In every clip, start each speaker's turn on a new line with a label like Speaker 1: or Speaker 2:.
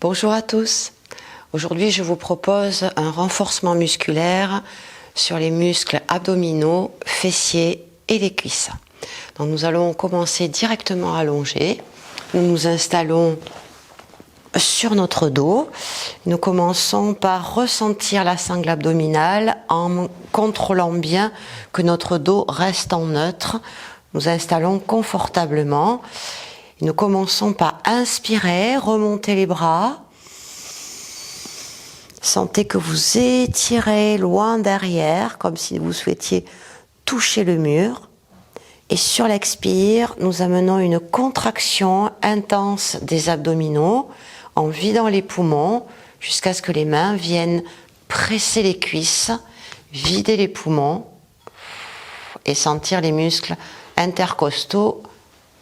Speaker 1: Bonjour à tous. Aujourd'hui, je vous propose un renforcement musculaire sur les muscles abdominaux, fessiers et les cuisses. Donc, nous allons commencer directement allongés. Nous nous installons sur notre dos. Nous commençons par ressentir la sangle abdominale en contrôlant bien que notre dos reste en neutre. Nous installons confortablement. Nous commençons par inspirer, remonter les bras. Sentez que vous étirez loin derrière, comme si vous souhaitiez toucher le mur. Et sur l'expire, nous amenons une contraction intense des abdominaux en vidant les poumons jusqu'à ce que les mains viennent presser les cuisses, vider les poumons et sentir les muscles intercostaux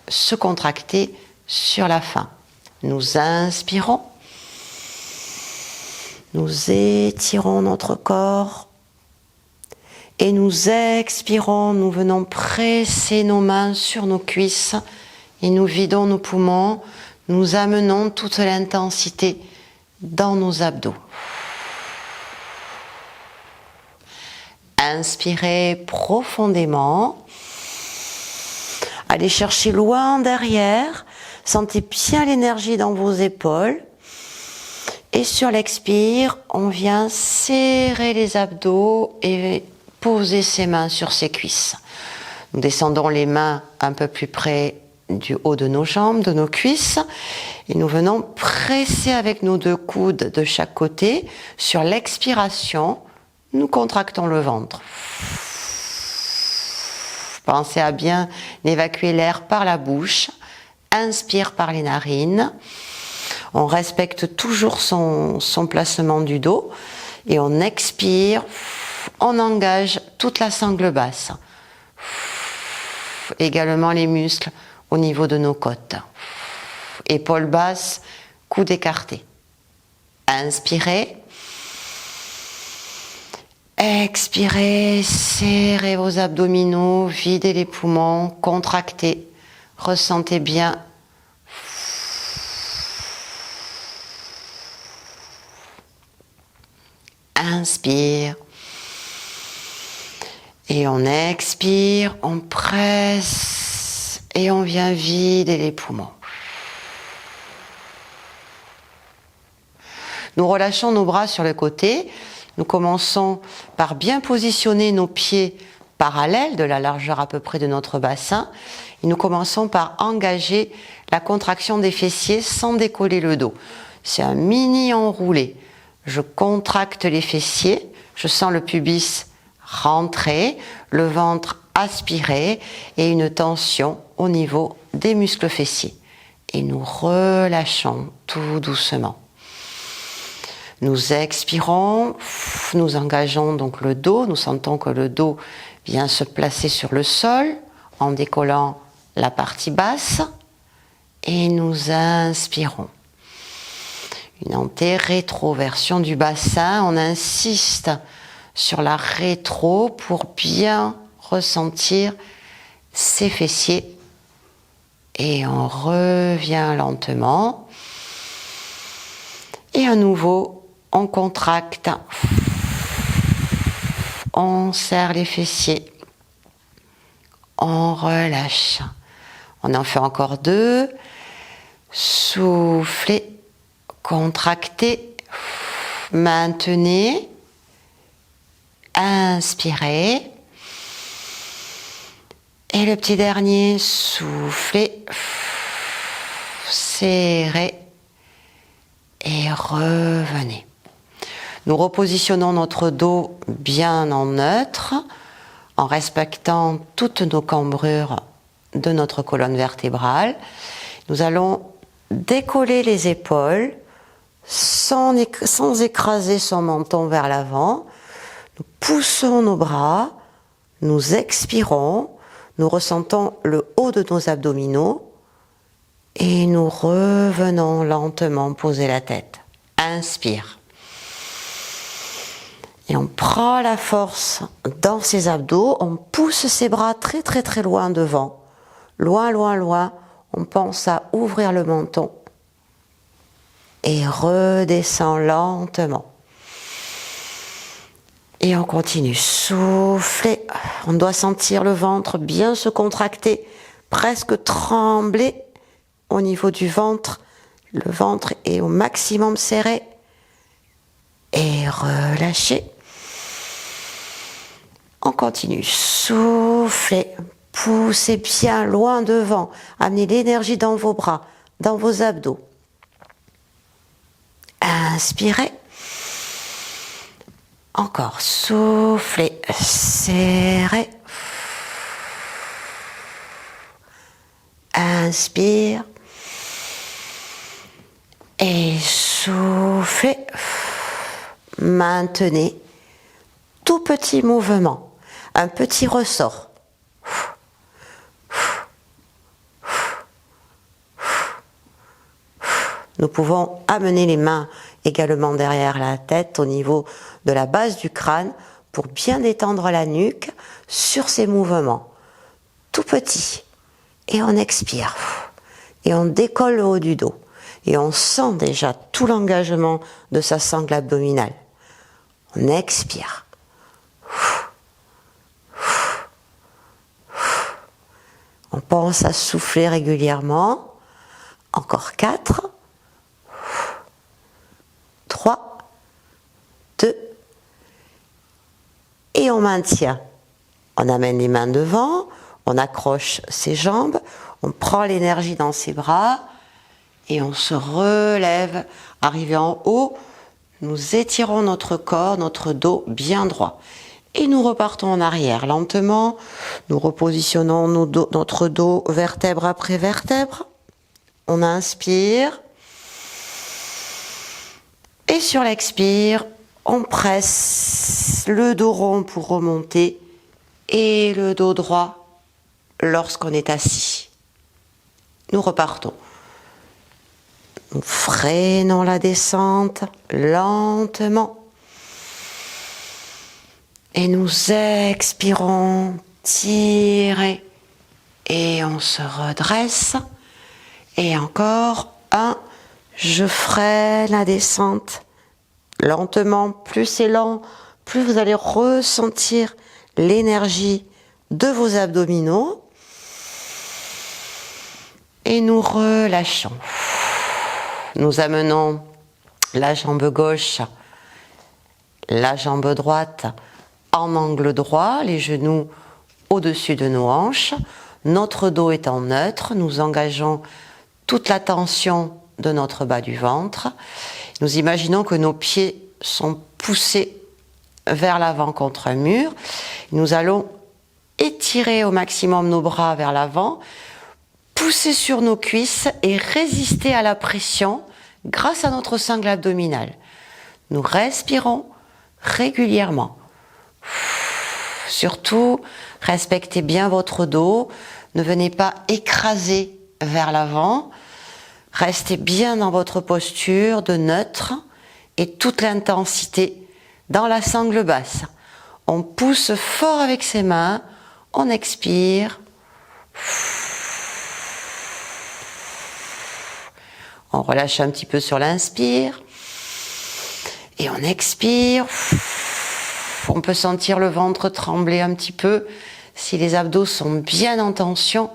Speaker 1: se contracter sur la fin. Nous inspirons, nous étirons notre corps et nous expirons, nous venons presser nos mains sur nos cuisses et nous vidons nos poumons, nous amenons toute l'intensité dans nos abdos. Inspirez profondément. Allez chercher loin derrière, sentez bien l'énergie dans vos épaules. Et sur l'expire, on vient serrer les abdos et poser ses mains sur ses cuisses. Nous descendons les mains un peu plus près du haut de nos jambes, de nos cuisses. Et nous venons presser avec nos deux coudes de chaque côté. Sur l'expiration, nous contractons le ventre. Pensez à bien évacuer l'air par la bouche. Inspire par les narines. On respecte toujours son placement du dos. Et on expire. On engage toute la sangle basse. Également les muscles au niveau de nos côtes. Épaules basses, coudes écartés. Inspirez. Expirez, serrez vos abdominaux, videz les poumons, contractez, ressentez bien. Inspire. Et on expire, on presse et on vient vider les poumons. Nous relâchons nos bras sur le côté. Nous commençons par bien positionner nos pieds parallèles de la largeur à peu près de notre bassin. Et nous commençons par engager la contraction des fessiers sans décoller le dos. C'est un mini enroulé. Je contracte les fessiers, je sens le pubis rentrer, le ventre aspirer et une tension au niveau des muscles fessiers. Et nous relâchons tout doucement. Nous expirons, nous engageons donc le dos, nous sentons que le dos vient se placer sur le sol en décollant la partie basse et nous inspirons. Une anté-rétroversion du bassin, on insiste sur la rétro pour bien ressentir ses fessiers et on revient lentement et à nouveau on contracte, on serre les fessiers, on relâche. On en fait encore deux. Soufflez, contractez, maintenez, inspirez. Et le petit dernier, soufflez, serrez et revenez. Nous repositionnons notre dos bien en neutre, en respectant toutes nos cambrures de notre colonne vertébrale. Nous allons décoller les épaules sans écraser son menton vers l'avant. Nous poussons nos bras, nous expirons, nous ressentons le haut de nos abdominaux et nous revenons lentement poser la tête. Inspire. Et on prend la force dans ses abdos, on pousse ses bras très très très loin devant. Loin, loin, loin, on pense à ouvrir le menton et redescend lentement. Et on continue, soufflez. On doit sentir le ventre bien se contracter, presque trembler au niveau du ventre. Le ventre est au maximum serré. Et relâchez. On continue, soufflez. Poussez bien loin devant. Amenez l'énergie dans vos bras, dans vos abdos. Inspirez. Encore, soufflez, serrez. Inspire. Et soufflez. Maintenez. Tout petit mouvement, un petit ressort. Nous pouvons amener les mains également derrière la tête au niveau de la base du crâne pour bien détendre la nuque sur ces mouvements. Tout petit. Et on expire. Et on décolle le haut du dos. Et on sent déjà tout l'engagement de sa sangle abdominale. On expire. On pense à souffler régulièrement. Encore 4. 3, 2, et on maintient. On amène les mains devant, on accroche ses jambes, on prend l'énergie dans ses bras et on se relève. Arrivé en haut, nous étirons notre corps, notre dos bien droit. Et nous repartons en arrière lentement. Nous repositionnons notre dos vertèbre après vertèbre. On inspire. Et sur l'expire, on presse le dos rond pour remonter et le dos droit lorsqu'on est assis. Nous repartons. Nous freinons la descente lentement. Et nous expirons, tirer. Et on se redresse. Et encore 1. Je freine la descente lentement. Plus c'est lent, plus vous allez ressentir l'énergie de vos abdominaux. Et nous relâchons. Nous amenons la jambe gauche, la jambe droite en angle droit, les genoux au-dessus de nos hanches. Notre dos est en neutre. Nous engageons toute la tension de notre bas du ventre. Nous imaginons que nos pieds sont poussés vers l'avant contre un mur. Nous allons étirer au maximum nos bras vers l'avant, pousser sur nos cuisses et résister à la pression grâce à notre sangle abdominale. Nous respirons régulièrement. Surtout, respectez bien votre dos. Ne venez pas écraser vers l'avant. Restez bien dans votre posture de neutre et toute l'intensité dans la sangle basse. On pousse fort avec ses mains, on expire. On relâche un petit peu sur l'inspire et on expire. On peut sentir le ventre trembler un petit peu si les abdos sont bien en tension.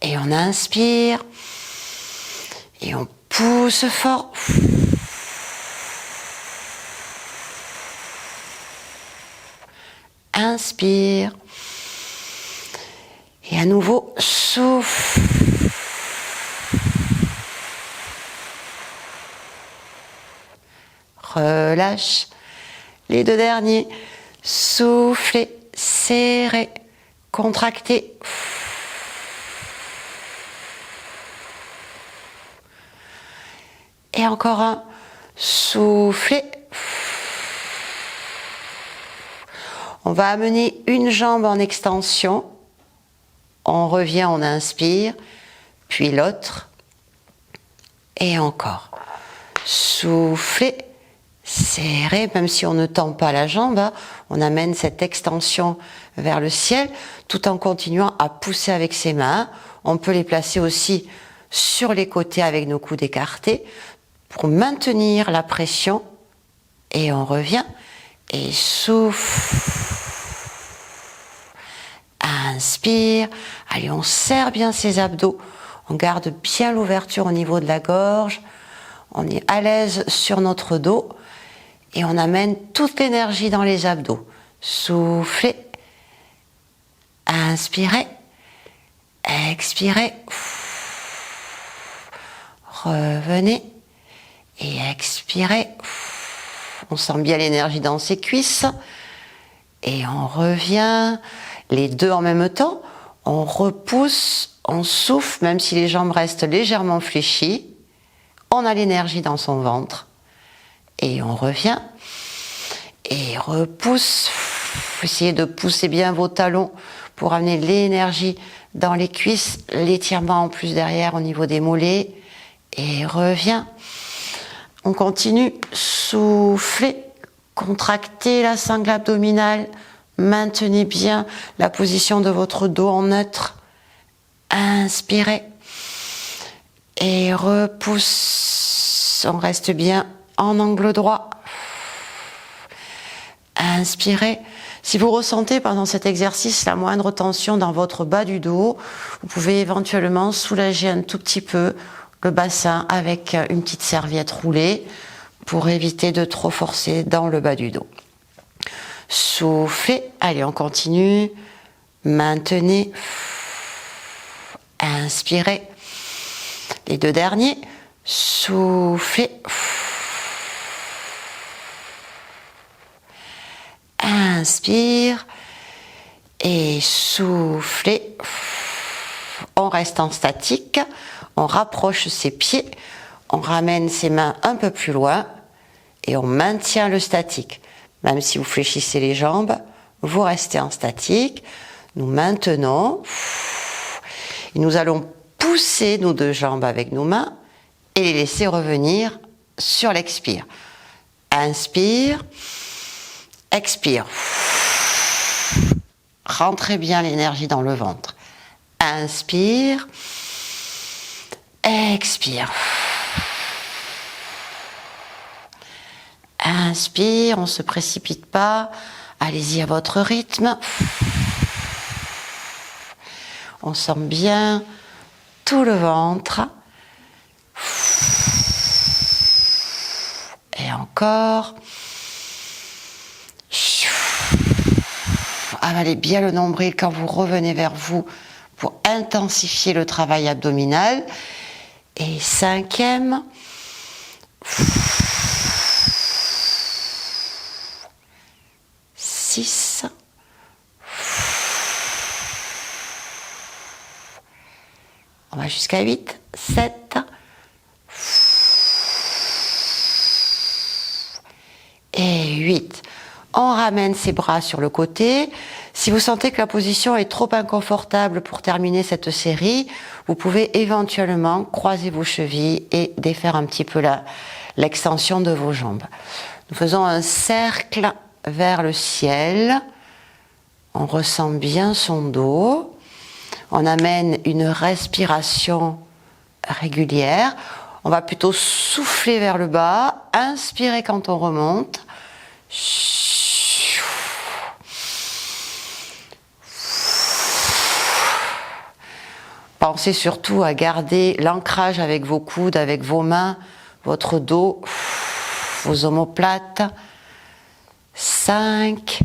Speaker 1: Et on inspire. Et on pousse fort. Inspire. Et à nouveau, souffle. Relâche. Les 2 derniers. Soufflez, serrez, contractez. Et encore un. Soufflez. On va amener une jambe en extension. On revient, on inspire. Puis l'autre. Et encore. Soufflez. Serrez, même si on ne tend pas la jambe. Hein, on amène cette extension vers le ciel tout en continuant à pousser avec ses mains. On peut les placer aussi sur les côtés avec nos coudes écartés. pour maintenir la pression. Et on revient. Et souffle. Inspire. Allez, on serre bien ses abdos. On garde bien l'ouverture au niveau de la gorge. On est à l'aise sur notre dos. Et on amène toute l'énergie dans les abdos. Soufflez. Inspirez. Expirez. Revenez. Et expirez. On sent bien l'énergie dans ses cuisses. Et on revient. Les deux en même temps. On repousse. On souffle, même si les jambes restent légèrement fléchies. On a l'énergie dans son ventre. Et on revient. Et repousse. Essayez de pousser bien vos talons pour amener l'énergie dans les cuisses. L'étirement en plus derrière au niveau des mollets. Et revient. On continue. Soufflez. Contractez la sangle abdominale. Maintenez bien la position de votre dos en neutre. Inspirez. Et repousse. On reste bien en angle droit. Inspirez. Si vous ressentez pendant cet exercice la moindre tension dans votre bas du dos, vous pouvez éventuellement soulager un tout petit peu le bassin avec une petite serviette roulée pour éviter de trop forcer dans le bas du dos. Soufflez. Allez, on continue. Maintenez. Inspirez. Les deux derniers. Soufflez. Inspire. Et soufflez. On reste en statique. On rapproche ses pieds. On ramène ses mains un peu plus loin. Et on maintient le statique. Même si vous fléchissez les jambes, vous restez en statique. Nous maintenons. Et nous allons pousser nos deux jambes avec nos mains et les laisser revenir sur l'expire. Inspire. Expire. Rentrez bien l'énergie dans le ventre. Inspire. Expire. Inspire, on ne se précipite pas. Allez-y à votre rythme. On sent bien tout le ventre. Et encore. Avalez bien le nombril quand vous revenez vers vous pour intensifier le travail abdominal. Et cinquième. 6. On va jusqu'à 8, 7. Et 8. On ramène ses bras sur le côté. Si vous sentez que la position est trop inconfortable pour terminer cette série, vous pouvez éventuellement croiser vos chevilles et défaire un petit peu l'extension de vos jambes. Nous faisons un cercle vers le ciel. On ressent bien son dos. On amène une respiration régulière. On va plutôt souffler vers le bas, inspirer quand on remonte. Pensez surtout à garder l'ancrage avec vos coudes, avec vos mains, votre dos, vos omoplates. 5,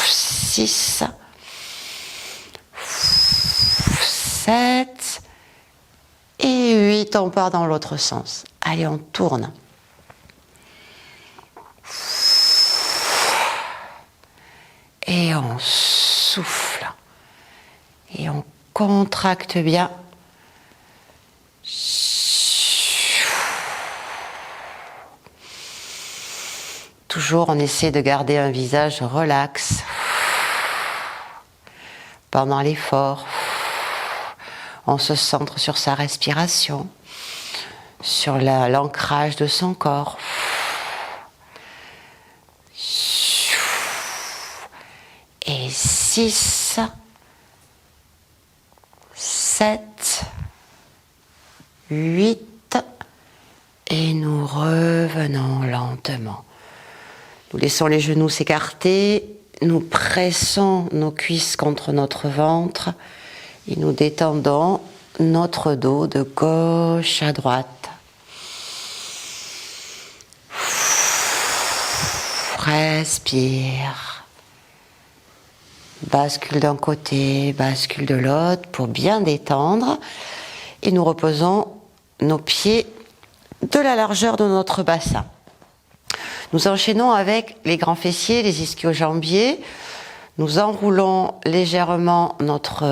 Speaker 1: 6, 7 et 8. On part dans l'autre sens. Allez, on tourne. Et on souffle. Et on contracte bien. Toujours, on essaie de garder un visage relax pendant l'effort. On se centre sur sa respiration, sur l'ancrage de son corps. Et 6, 7, 8, lentement. Nous laissons les genoux s'écarter, nous pressons nos cuisses contre notre ventre et nous détendons notre dos de gauche à droite. Respire. Bascule d'un côté, bascule de l'autre pour bien détendre. Et nous reposons nos pieds de la largeur de notre bassin. Nous enchaînons avec les grands fessiers, les ischio-jambiers. Nous enroulons légèrement notre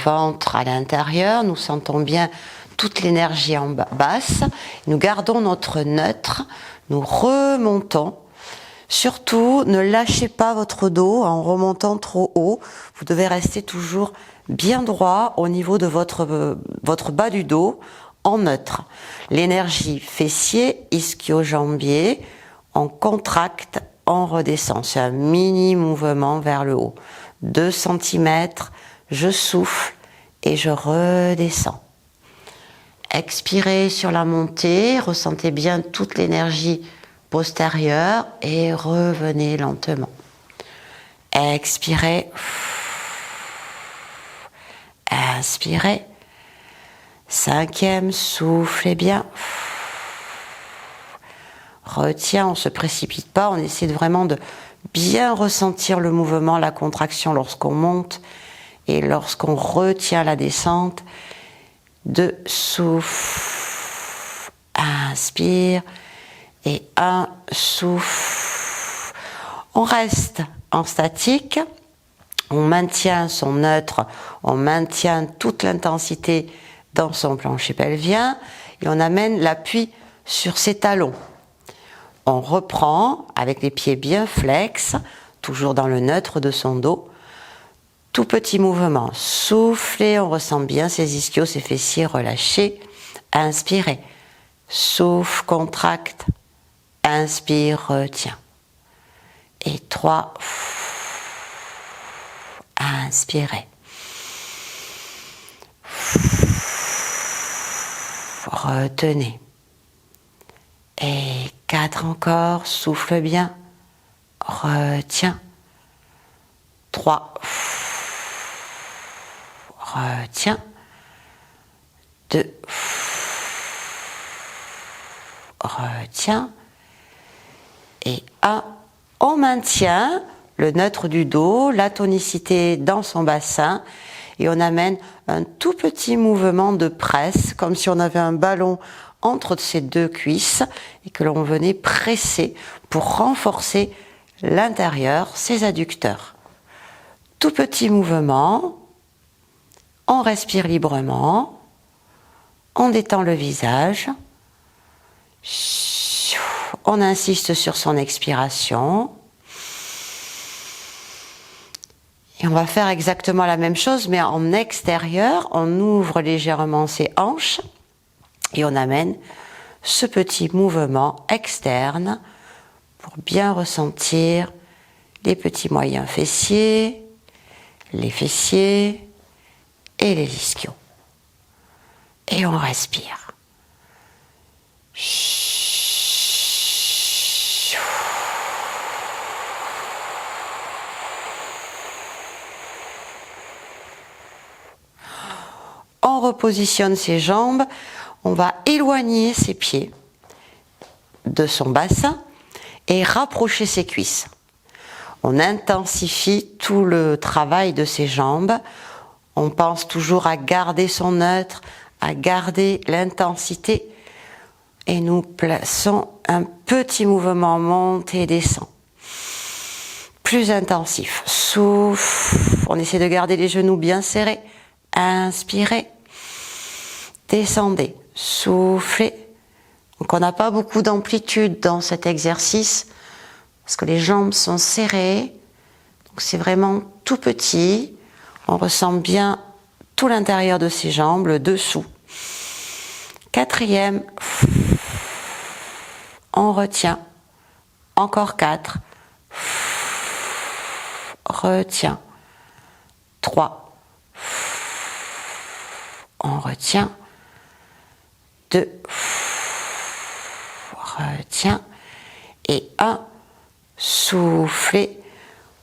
Speaker 1: ventre à l'intérieur. Nous sentons bien toute l'énergie en basse. Nous gardons notre neutre. Nous remontons. Surtout, ne lâchez pas votre dos en remontant trop haut. Vous devez rester toujours bien droit au niveau de votre bas du dos, en neutre. L'énergie fessier, ischio-jambier, on contracte, on redescend. C'est un mini mouvement vers le haut. 2 cm, je souffle et je redescends. Expirez sur la montée, ressentez bien toute l'énergie postérieure et revenez lentement. Expirez. Inspirez. 5e, soufflez bien. Retiens, on ne se précipite pas, on essaie vraiment de bien ressentir le mouvement, la contraction lorsqu'on monte et lorsqu'on retient la descente. 2, souffle. Inspire. Et 1, souffle. On reste en statique. On maintient son neutre, on maintient toute l'intensité dans son plancher pelvien et on amène l'appui sur ses talons. On reprend avec les pieds bien flex, toujours dans le neutre de son dos. Tout petit mouvement, soufflez, on ressent bien ses ischios, ses fessiers relâchés. Inspirez, souffle, contracte, inspire, retiens. Et 3, inspirez. Retenez. Et 4 encore, souffle bien. Retiens. 3. Retiens. 2. Retiens. Et 1. On maintient le neutre du dos, la tonicité dans son bassin et on amène un tout petit mouvement de presse comme si on avait un ballon entre ses 2 cuisses et que l'on venait presser pour renforcer l'intérieur, ses adducteurs. Tout petit mouvement, on respire librement, on détend le visage, on insiste sur son expiration. Et on va faire exactement la même chose, mais en extérieur, on ouvre légèrement ses hanches et on amène ce petit mouvement externe pour bien ressentir les petits moyens fessiers, les fessiers et les ischios. Et on respire. On repositionne ses jambes, on va éloigner ses pieds de son bassin et rapprocher ses cuisses. On intensifie tout le travail de ses jambes. On pense toujours à garder son neutre, à garder l'intensité. Et nous plaçons un petit mouvement monte et descend. Plus intensif. Souffle. On essaie de garder les genoux bien serrés. Inspirez. Descendez. Soufflez. Donc on n'a pas beaucoup d'amplitude dans cet exercice parce que les jambes sont serrées. Donc c'est vraiment tout petit. On ressent bien tout l'intérieur de ses jambes, le dessous. 4e. On retient. Encore 4. Retient. 3. On retient. 2. Retient. Et 1, soufflez.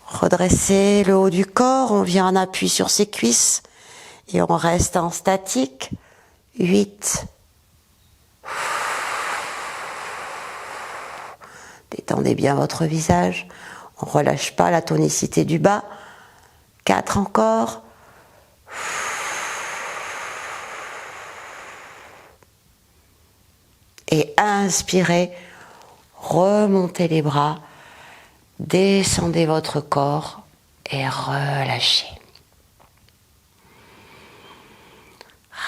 Speaker 1: Redressez le haut du corps, on vient en appui sur ses cuisses et on reste en statique. 8. Détendez bien votre visage, on ne relâche pas la tonicité du bas. 4 encore. Et inspirez, remontez les bras, descendez votre corps et relâchez.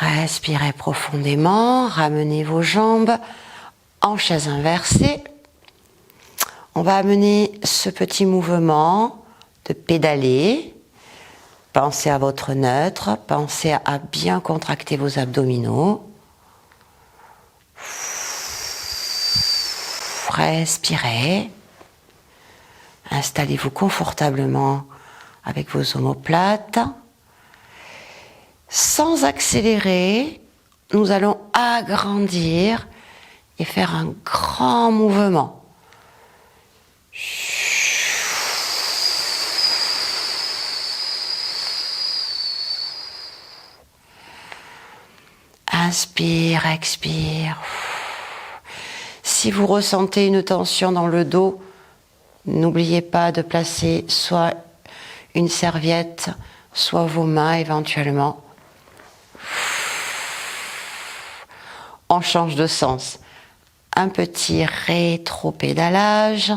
Speaker 1: Respirez profondément, ramenez vos jambes en chaise inversée. On va amener ce petit mouvement de pédaler. Pensez à votre neutre, pensez à bien contracter vos abdominaux. Respirez. Installez-vous confortablement avec vos omoplates. Sans accélérer, nous allons agrandir et faire un grand mouvement. Inspire, expire. Si vous ressentez une tension dans le dos, n'oubliez pas de placer soit une serviette, soit vos mains éventuellement. On change de sens. Un petit rétro-pédalage.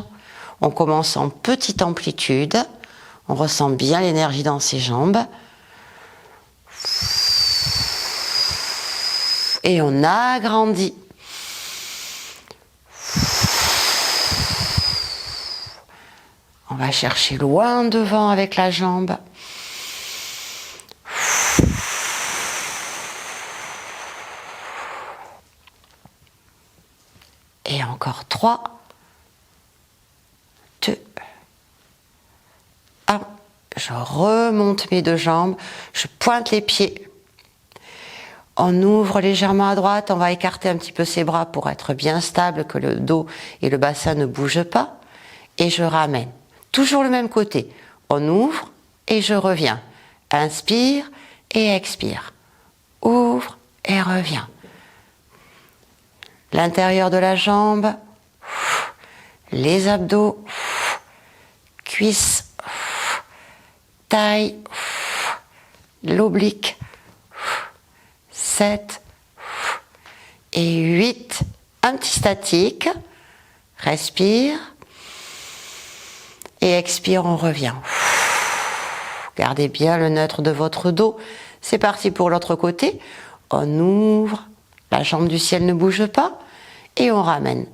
Speaker 1: On commence en petite amplitude. On ressent bien l'énergie dans ses jambes. Et on agrandit. On va chercher loin devant avec la jambe. Et encore 3, 2, 1. Je remonte mes deux jambes, je pointe les pieds. On ouvre légèrement à droite, on va écarter un petit peu ses bras pour être bien stable, que le dos et le bassin ne bougent pas. Et je ramène. Toujours le même côté. On ouvre et je reviens. Inspire et expire. Ouvre et reviens. L'intérieur de la jambe, les abdos, cuisses, taille, l'oblique. 7 et 8. Un petit statique. Respire. Et expire, on revient. Gardez bien le neutre de votre dos. C'est parti pour l'autre côté. On ouvre. La jambe du ciel ne bouge pas. Et on ramène.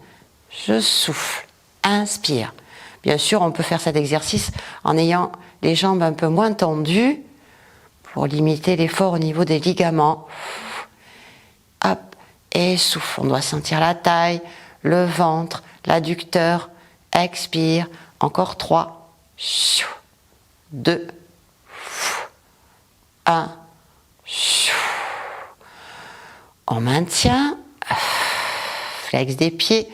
Speaker 1: Je souffle. Inspire. Bien sûr, on peut faire cet exercice en ayant les jambes un peu moins tendues pour limiter l'effort au niveau des ligaments. Hop. Et souffle. On doit sentir la taille, le ventre, l'adducteur. Expire. Encore 3, 2, 1. On maintient. Flex des pieds,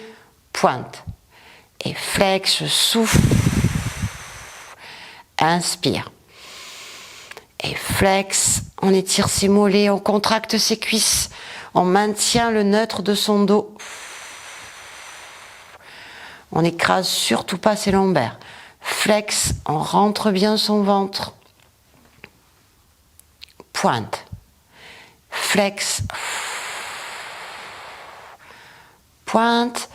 Speaker 1: pointe. Et flex, souffle. Inspire. Et flex, on étire ses mollets, on contracte ses cuisses. On maintient le neutre de son dos. On n'écrase surtout pas ses lombaires. Flex, on rentre bien son ventre. Pointe. Flex. Pointe.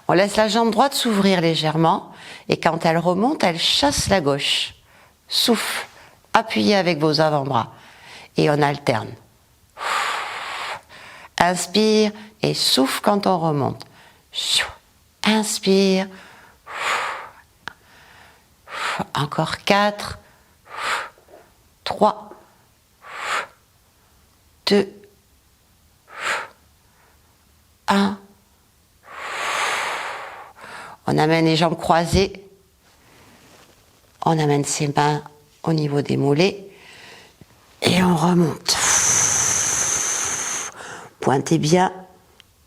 Speaker 1: On laisse la jambe droite s'ouvrir légèrement. Et quand elle remonte, elle chasse la gauche. Souffle. Appuyez avec vos avant-bras. Et on alterne. Inspire et souffle quand on remonte. Inspire. Encore 4, 3, 2, 1. On amène les jambes croisées. On amène ses mains au niveau des mollets. Et on remonte. Pointez bien.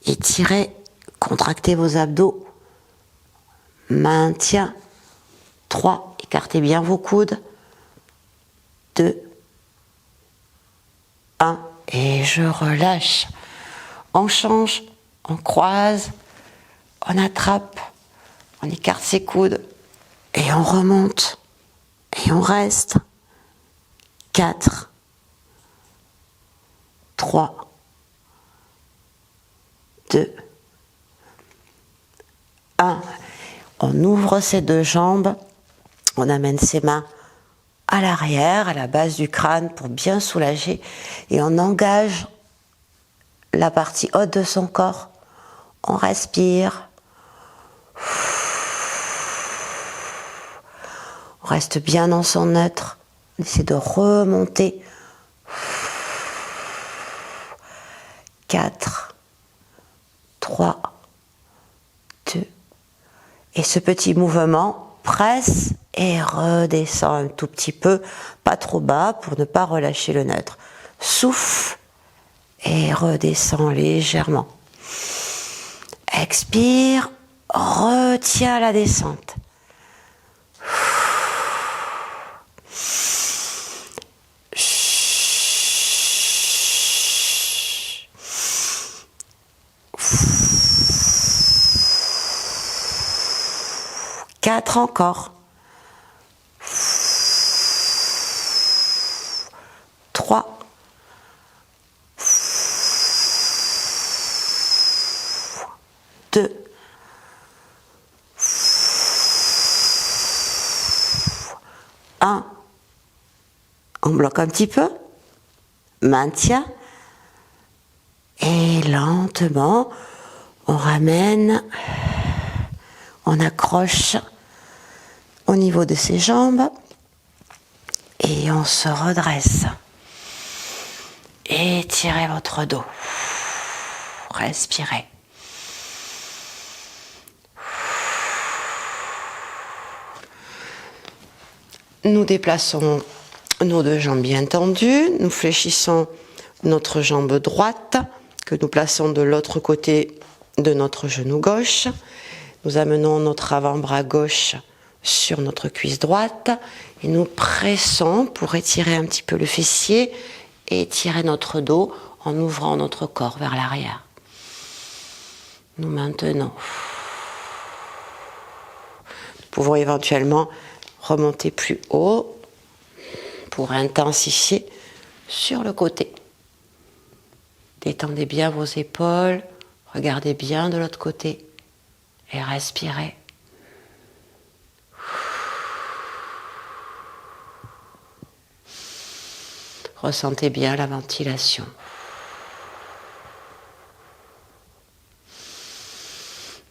Speaker 1: Étirez. Contractez vos abdos. maintien. 3, écartez bien vos coudes. 2, 1, et je relâche. On change, on croise, on attrape, on écarte ses coudes, et on remonte, et on reste. 4, 3, 2, 1. On ouvre ses deux jambes, on amène ses mains à l'arrière, à la base du crâne pour bien soulager et on engage la partie haute de son corps. On respire. On reste bien dans son neutre. On essaie de remonter. 4, 3, 2. Et ce petit mouvement presse et redescend un tout petit peu, pas trop bas pour ne pas relâcher le neutre. Souffle et redescend légèrement. Expire, retiens la descente. 4 encore. 3. 2. 1. On bloque un petit peu. Maintien. Et lentement, on ramène, on accroche au niveau de ses jambes et on se redresse. Étirez votre dos. Respirez. Nous déplaçons nos deux jambes bien tendues. Nous fléchissons notre jambe droite que nous plaçons de l'autre côté de notre genou gauche. Nous amenons notre avant-bras gauche sur notre cuisse droite et nous pressons pour étirer un petit peu le fessier et étirer notre dos en ouvrant notre corps vers l'arrière. Nous maintenons. Nous pouvons éventuellement remonter plus haut pour intensifier sur le côté. Détendez bien vos épaules, regardez bien de l'autre côté et respirez. Ressentez bien la ventilation.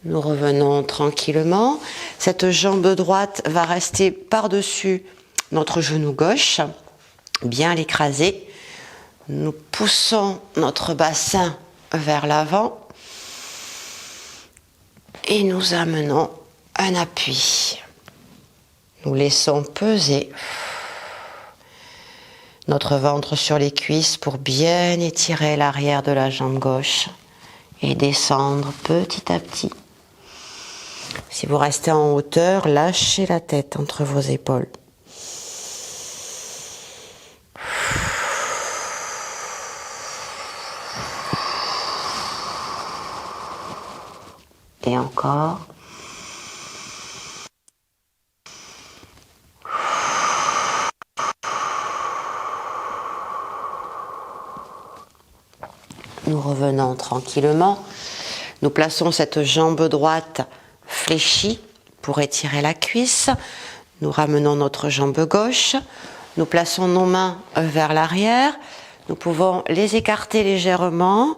Speaker 1: Nous revenons tranquillement. Cette jambe droite va rester par-dessus notre genou gauche, bien l'écraser. Nous poussons notre bassin vers l'avant et nous amenons un appui. Nous laissons peser notre ventre sur les cuisses pour bien étirer l'arrière de la jambe gauche et descendre petit à petit. Si vous restez en hauteur, lâchez la tête entre vos épaules. Et encore. Nous revenons tranquillement. Nous plaçons cette jambe droite fléchie pour étirer la cuisse. Nous ramenons notre jambe gauche. Nous plaçons nos mains vers l'arrière. Nous pouvons les écarter légèrement.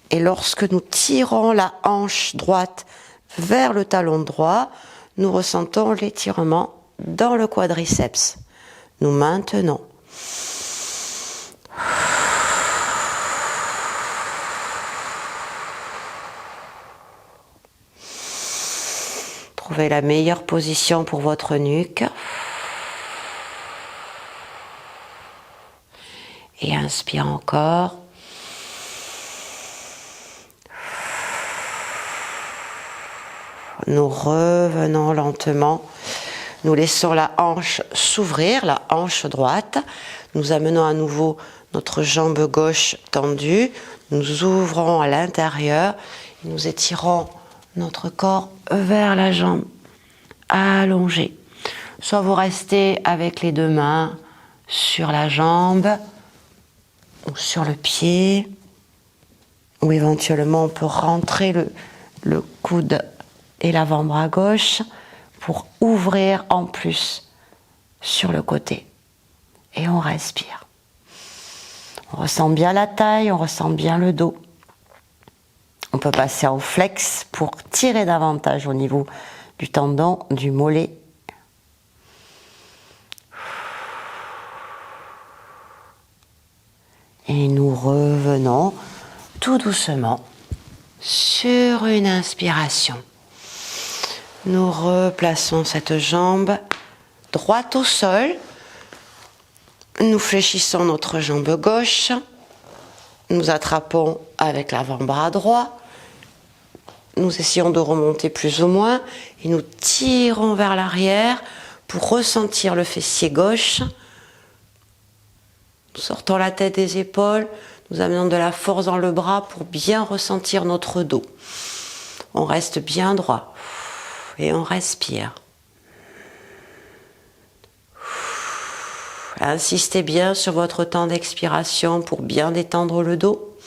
Speaker 1: Et lorsque nous tirons la hanche droite vers le talon droit, nous ressentons l'étirement dans le quadriceps. Nous maintenons. Trouvez la meilleure position pour votre nuque. Et inspire encore. Nous revenons lentement. Nous laissons la hanche s'ouvrir, la hanche droite. Nous amenons à nouveau notre jambe gauche tendue. Nous ouvrons à l'intérieur. Nous étirons notre corps vers la jambe allongée. Soit vous restez avec les deux mains sur la jambe ou sur le pied. Ou éventuellement on peut rentrer le coude et l'avant-bras gauche pour ouvrir en plus sur le côté. Et on respire. On ressent bien la taille, on ressent bien le dos. On peut passer en flex pour tirer davantage au niveau du tendon du mollet. Et nous revenons tout doucement sur une inspiration. Nous replaçons cette jambe droite au sol. Nous fléchissons notre jambe gauche. Nous attrapons avec l'avant-bras droit. Nous essayons de remonter plus ou moins et nous tirons vers l'arrière pour ressentir le fessier gauche. Nous sortons la tête des épaules. Nous amenons de la force dans le bras pour bien ressentir notre dos. On reste bien droit et on respire. Insistez bien sur votre temps d'expiration pour bien détendre le dos.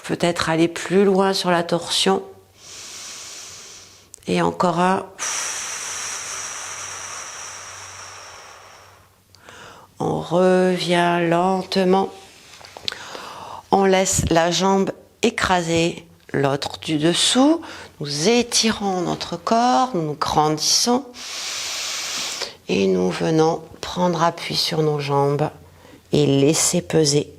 Speaker 1: Peut-être aller plus loin sur la torsion. Et encore un. On revient lentement. On laisse la jambe écraser l'autre du dessous. Nous étirons notre corps, nous nous grandissons. Et nous venons prendre appui sur nos jambes et laisser peser.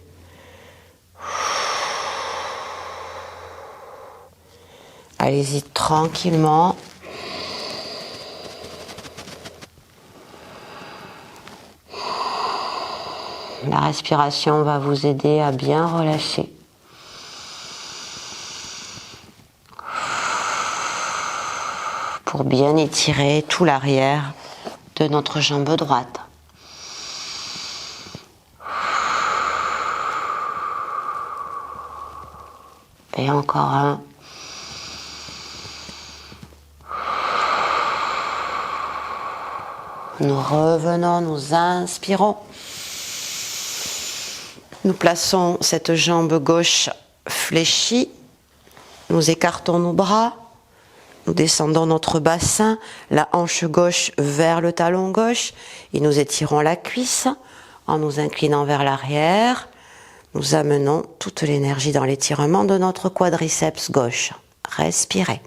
Speaker 1: Allez-y tranquillement. La respiration va vous aider à bien relâcher. Pour bien étirer tout l'arrière de notre jambe droite. Et encore un. Nous revenons, nous inspirons. Nous plaçons cette jambe gauche fléchie. Nous écartons nos bras. Nous descendons notre bassin, la hanche gauche vers le talon gauche et nous étirons la cuisse en nous inclinant vers l'arrière. Nous amenons toute l'énergie dans l'étirement de notre quadriceps gauche. Respirez.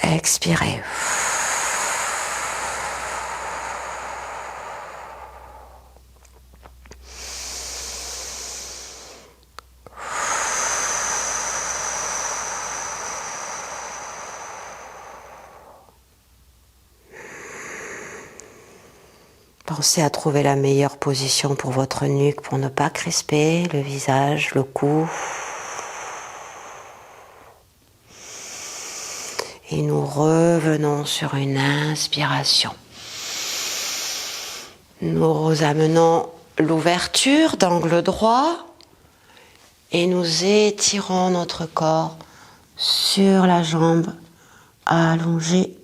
Speaker 1: Expirez. Pensez à trouver la meilleure position pour votre nuque pour ne pas crisper le visage, le cou. Et nous revenons sur une inspiration. Nous amenons l'ouverture d'angle droit et nous étirons notre corps sur la jambe allongée.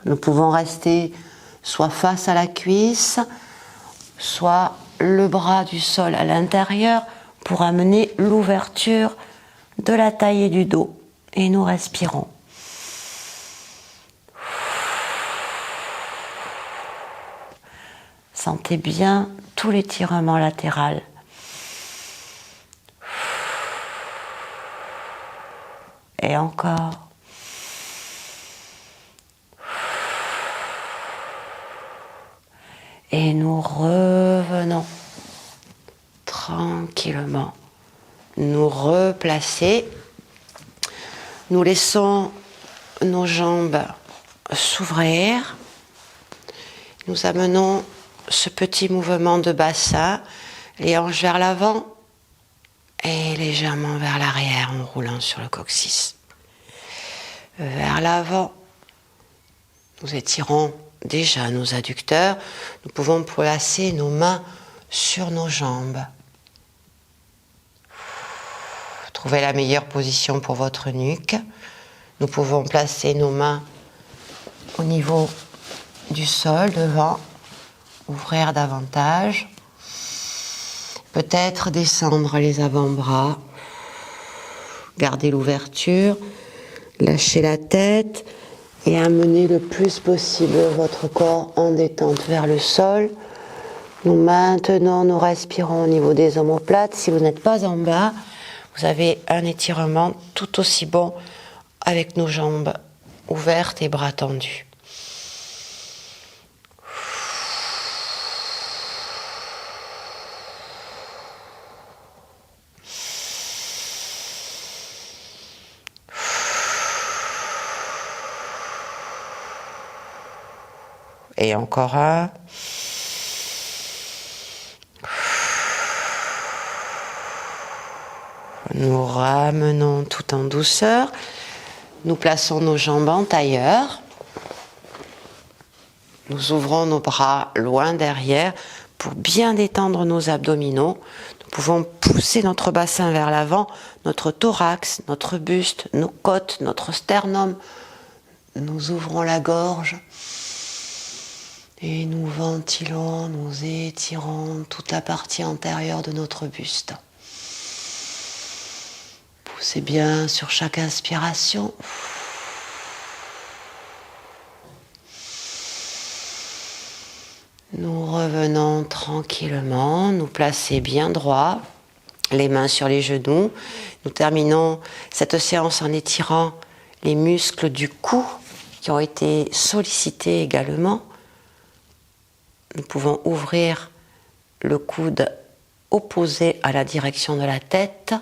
Speaker 1: Nous pouvons rester soit face à la cuisse, soit le bras du sol à l'intérieur pour amener l'ouverture de la taille et du dos. Et nous respirons. Sentez bien tout l'étirement latéral. Et encore. Et nous revenons tranquillement. Nous replacer. Nous laissons nos jambes s'ouvrir. Nous amenons ce petit mouvement de bassin Les hanches vers l'avant et légèrement vers l'arrière en roulant sur le coccyx. Vers l'avant, nous étirons déjà nos adducteurs. Nous pouvons placer nos mains sur nos jambes. Trouvez la meilleure position pour votre nuque. Nous pouvons placer nos mains au niveau du sol devant, ouvrir davantage. Peut-être descendre les avant-bras, garder l'ouverture, lâcher la tête et amener le plus possible votre corps en détente vers le sol. Nous maintenons, nous respirons au niveau des omoplates. Si vous n'êtes pas en bas, vous avez un étirement tout aussi bon avec nos jambes ouvertes et bras tendus. Et encore un. Nous ramenons tout en douceur. Nous plaçons nos jambes en tailleur. Nous ouvrons nos bras loin derrière pour bien détendre nos abdominaux. Nous pouvons pousser notre bassin vers l'avant, notre thorax, notre buste, nos côtes, notre sternum. Nous ouvrons la gorge. Et nous ventilons, nous étirons toute la partie antérieure de notre buste. Poussez bien sur chaque inspiration. Nous revenons tranquillement, nous placer bien droit, les mains sur les genoux. Nous terminons cette séance en étirant les muscles du cou qui ont été sollicités également. Nous pouvons ouvrir le coude opposé à la direction de la tête,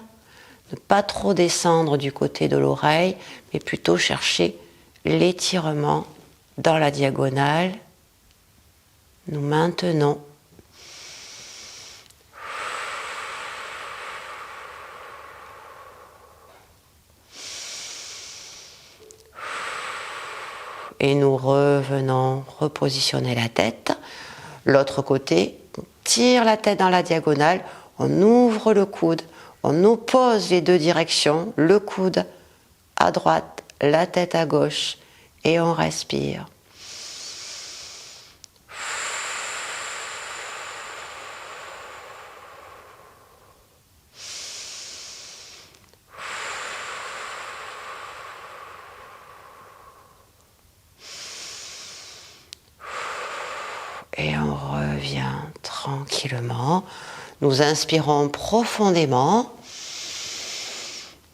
Speaker 1: ne pas trop descendre du côté de l'oreille, mais plutôt chercher l'étirement dans la diagonale. Nous maintenons. Et nous revenons repositionner la tête. L'autre côté, on tire la tête dans la diagonale, on ouvre le coude, on oppose les deux directions, le coude à droite, la tête à gauche, et on respire. Et on revient tranquillement. Nous inspirons profondément.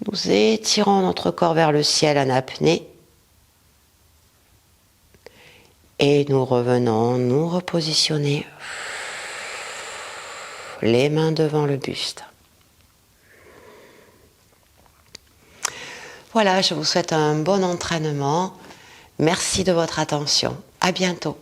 Speaker 1: Nous étirons notre corps vers le ciel en apnée. Et nous revenons nous repositionner. Les mains devant le buste. Voilà, je vous souhaite un bon entraînement. Merci de votre attention. À bientôt.